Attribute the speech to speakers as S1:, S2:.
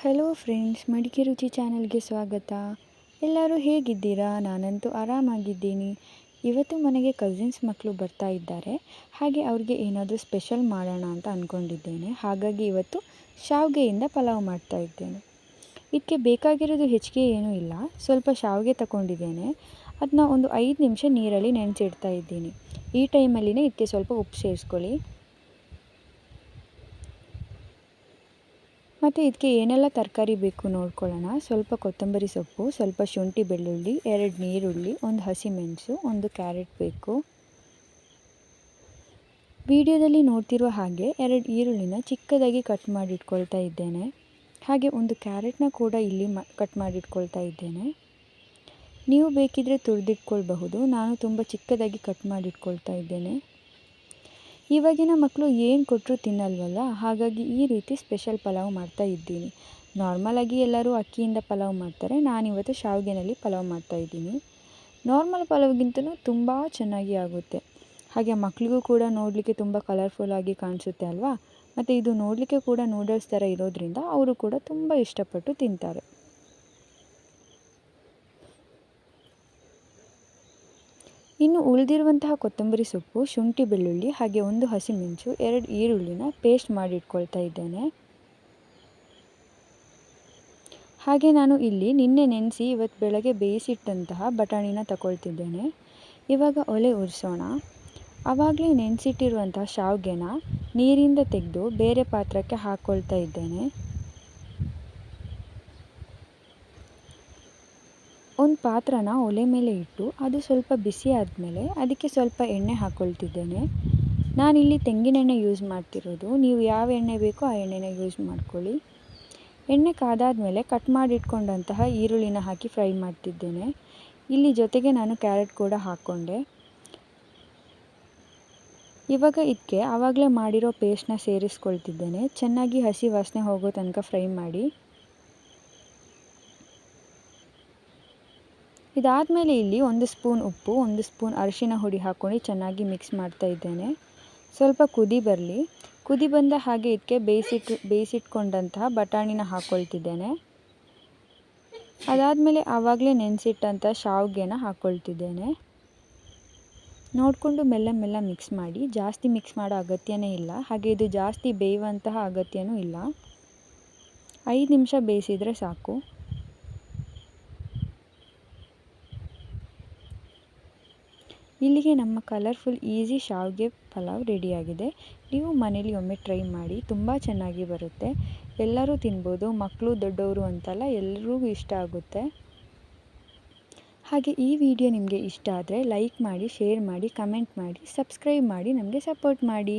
S1: Hello friends, ಮಡಿಕೆ ರುಚಿ ಚಾನಲ್ಗೆ ಸ್ವಾಗತ. ಎಲ್ಲರೂ ಹೇಗಿದ್ದೀರಾ? ನಾನಂತೂ ಆರಾಮಾಗಿದ್ದೀನಿ. ಇವತ್ತು ಮನೆಗೆ ಕಸಿನ್ಸ್ ಮಕ್ಕಳು ಬರ್ತಾ ಇದ್ದಾರೆ. ಹಾಗೆ ಅವ್ರಿಗೆ ಏನಾದರೂ ಸ್ಪೆಷಲ್ ಮಾಡೋಣ ಅಂತ ಅಂದ್ಕೊಂಡಿದ್ದೇನೆ. ಹಾಗಾಗಿ ಇವತ್ತು ಶಾವಿಗೆಯಿಂದ ಪಲಾವ್ ಮಾಡ್ತಾ ಇದ್ದೇನೆ. ಇದಕ್ಕೆ ಬೇಕಾಗಿರೋದು ಹೆಚ್ಚಿಗೆ ಏನೂ ಇಲ್ಲ. ಸ್ವಲ್ಪ ಶಾವಿಗೆ ತಗೊಂಡಿದ್ದೇನೆ. ಅದನ್ನ ಒಂದು 5 ನಿಮಿಷ ನೀರಲ್ಲಿ ನೆನೆಸಿಡ್ತಾ ಇದ್ದೀನಿ. ಈ ಟೈಮಲ್ಲಿನೇ ಇದಕ್ಕೆ ಸ್ವಲ್ಪ ಉಪ್ಪು ಸೇರಿಸ್ಕೊಳ್ಳಿ. ಮತ್ತು ಇದಕ್ಕೆ ಏನೆಲ್ಲ ತರಕಾರಿ ಬೇಕು ನೋಡ್ಕೊಳ್ಳೋಣ. ಸ್ವಲ್ಪ ಕೊತ್ತಂಬರಿ ಸೊಪ್ಪು, ಸ್ವಲ್ಪ ಶುಂಠಿ ಬೆಳ್ಳುಳ್ಳಿ, 2 ನೀರುಳ್ಳಿ, ಒಂದು ಹಸಿಮೆಣಸು, ಒಂದು ಕ್ಯಾರೆಟ್ ಬೇಕು. ವಿಡಿಯೋದಲ್ಲಿ ನೋಡ್ತಿರೋ ಹಾಗೆ 2 ಈರುಳ್ಳಿನ ಚಿಕ್ಕದಾಗಿ ಕಟ್ ಮಾಡಿ ಇಟ್ಕೊಳ್ತಾ ಇದ್ದೇನೆ. ಹಾಗೆ ಒಂದು ಕ್ಯಾರೆಟ್ನ ಕೂಡ ಇಲ್ಲಿ ಕಟ್ ಮಾಡಿ ಇಟ್ಕೊಳ್ತಾ ಇದ್ದೇನೆ. ನೀವು ಬೇಕಿದ್ರೆ ತುರಿದಿಟ್ಕೊಳ್ಬಹುದು. ನಾನು ತುಂಬ ಚಿಕ್ಕದಾಗಿ ಕಟ್ ಮಾಡಿ ಇಟ್ಕೊಳ್ತಾ ಇದ್ದೇನೆ. ಇವಾಗಿನ ಮಕ್ಕಳು ಏನು ಕೊಟ್ಟರು ತಿನ್ನಲ್ವಲ್ಲ, ಹಾಗಾಗಿ ಈ ರೀತಿ ಸ್ಪೆಷಲ್ ಪಲಾವ್ ಮಾಡ್ತಾ ಇದ್ದೀನಿ. ನಾರ್ಮಲಾಗಿ ಎಲ್ಲರೂ ಅಕ್ಕಿಯಿಂದ ಪಲಾವ್ ಮಾಡ್ತಾರೆ. ನಾನಿವತ್ತು ಶಾವಿಗೆನಲ್ಲಿ ಪಲಾವ್ ಮಾಡ್ತಾಯಿದ್ದೀನಿ. ನಾರ್ಮಲ್ ಪಲಾವ್ಗಿಂತಲೂ ತುಂಬ ಚೆನ್ನಾಗಿ ಆಗುತ್ತೆ. ಹಾಗೆ ಮಕ್ಕಳಿಗೂ ಕೂಡ ನೋಡಲಿಕ್ಕೆ ತುಂಬ ಕಲರ್ಫುಲ್ಲಾಗಿ ಕಾಣಿಸುತ್ತೆ ಅಲ್ವಾ. ಮತ್ತು ಇದು ನೋಡಲಿಕ್ಕೆ ಕೂಡ ನೂಡಲ್ಸ್ ಥರ ಇರೋದ್ರಿಂದ ಅವರು ಕೂಡ ತುಂಬ ಇಷ್ಟಪಟ್ಟು ತಿಂತಾರೆ. ಇನ್ನು ಉಳಿದಿರುವಂತಹ ಕೊತ್ತಂಬರಿ ಸೊಪ್ಪು, ಶುಂಠಿ ಬೆಳ್ಳುಳ್ಳಿ, ಹಾಗೆ ಒಂದು ಹಸಿಮೆಣಸು, 2 ಈರುಳ್ಳಿನ ಪೇಸ್ಟ್ ಮಾಡಿ ಇಟ್ಕೊಳ್ತಾ ಇದ್ದೇನೆ. ಹಾಗೆ ನಾನು ಇಲ್ಲಿ ನಿನ್ನೆ ನೆನೆಸಿ ಇವತ್ತು ಬೆಳಗ್ಗೆ ಬೇಯಿಸಿಟ್ಟಂತಹ ಬಟಾಣಿನ ತಗೊಳ್ತಿದ್ದೇನೆ. ಇವಾಗ ಒಲೆ ಉರಿಸೋಣ. ಆವಾಗಲೇ ನೆನೆಸಿಟ್ಟಿರುವಂತಹ ಶಾವಿಗೆನ ನೀರಿಂದ ತೆಗೆದು ಬೇರೆ ಪಾತ್ರಕ್ಕೆ ಹಾಕ್ಕೊಳ್ತಾ ಇದ್ದೇನೆ. ಒಂದು ಪಾತ್ರನ ಒಲೆ ಮೇಲೆ ಇಟ್ಟು ಅದು ಸ್ವಲ್ಪ ಬಿಸಿ ಆದಮೇಲೆ ಅದಕ್ಕೆ ಸ್ವಲ್ಪ ಎಣ್ಣೆ ಹಾಕ್ಕೊಳ್ತಿದ್ದೇನೆ. ನಾನಿಲ್ಲಿ ತೆಂಗಿನೆಣ್ಣೆ ಯೂಸ್ ಮಾಡ್ತಿರೋದು. ನೀವು ಯಾವ ಎಣ್ಣೆ ಬೇಕೋ ಆ ಎಣ್ಣೆನ ಯೂಸ್ ಮಾಡ್ಕೊಳ್ಳಿ. ಎಣ್ಣೆ ಕಾದಾದಮೇಲೆ ಕಟ್ ಮಾಡಿಟ್ಕೊಂಡಂತಹ ಈರುಳ್ಳಿನ ಹಾಕಿ ಫ್ರೈ ಮಾಡ್ತಿದ್ದೇನೆ. ಇಲ್ಲಿ ಜೊತೆಗೆ ನಾನು ಕ್ಯಾರೆಟ್ ಕೂಡ ಹಾಕ್ಕೊಂಡೆ. ಇವಾಗ ಇದಕ್ಕೆ ಆವಾಗಲೇ ಮಾಡಿರೋ ಪೇಸ್ಟ್ನ ಸೇರಿಸ್ಕೊಳ್ತಿದ್ದೇನೆ. ಚೆನ್ನಾಗಿ ಹಸಿ ವಾಸನೆ ಹೋಗೋ ತನಕ ಫ್ರೈ ಮಾಡಿ. ಇದಾದಮೇಲೆ ಇಲ್ಲಿ 1 ಸ್ಪೂನ್ ಉಪ್ಪು, 1 ಸ್ಪೂನ್ ಅರಿಶಿನ ಹುಡಿ ಹಾಕ್ಕೊಂಡು ಚೆನ್ನಾಗಿ ಮಿಕ್ಸ್ ಮಾಡ್ತಾ ಇದ್ದೇನೆ. ಸ್ವಲ್ಪ ಕುದಿ ಬರಲಿ. ಕುದಿ ಬಂದ ಹಾಗೆ ಇದಕ್ಕೆ ಬೇಯಿಸಿಟ್ಕೊಂಡಂತಹ ಬಟಾಣಿನ ಹಾಕ್ಕೊಳ್ತಿದ್ದೇನೆ. ಅದಾದಮೇಲೆ ಆವಾಗಲೇ ನೆನೆಸಿಟ್ಟಂಥ ಶಾವಿಗೆನ ಹಾಕ್ಕೊಳ್ತಿದ್ದೇನೆ. ನೋಡಿಕೊಂಡು ಮೆಲ್ಲ ಮೆಲ್ಲ ಮಿಕ್ಸ್ ಮಾಡಿ. ಜಾಸ್ತಿ ಮಿಕ್ಸ್ ಮಾಡೋ ಅಗತ್ಯನೇ ಇಲ್ಲ. ಹಾಗೆ ಇದು ಜಾಸ್ತಿ ಬೇಯುವಂತಹ ಅಗತ್ಯನೂ ಇಲ್ಲ. 5 ನಿಮಿಷ ಬೇಯಿಸಿದರೆ ಸಾಕು. ಇಲ್ಲಿಗೆ ನಮ್ಮ ಕಲರ್ಫುಲ್ ಈಸಿ ಶಾವಿಗೆ ಪಲಾವ್ ರೆಡಿಯಾಗಿದೆ. ನೀವು ಮನೇಲಿ ಒಮ್ಮೆ ಟ್ರೈ ಮಾಡಿ, ತುಂಬ ಚೆನ್ನಾಗಿ ಬರುತ್ತೆ. ಎಲ್ಲರೂ ತಿನ್ಬೋದು, ಮಕ್ಕಳು ದೊಡ್ಡವರು ಅಂತಲ್ಲ, ಎಲ್ಲರಿಗೂ ಇಷ್ಟ ಆಗುತ್ತೆ. ಹಾಗೆ ಈ ವಿಡಿಯೋ ನಿಮಗೆ ಇಷ್ಟ ಆದರೆ ಲೈಕ್ ಮಾಡಿ, ಶೇರ್ ಮಾಡಿ, ಕಮೆಂಟ್ ಮಾಡಿ, ಸಬ್ಸ್ಕ್ರೈಬ್ ಮಾಡಿ, ನಮಗೆ ಸಪೋರ್ಟ್ ಮಾಡಿ.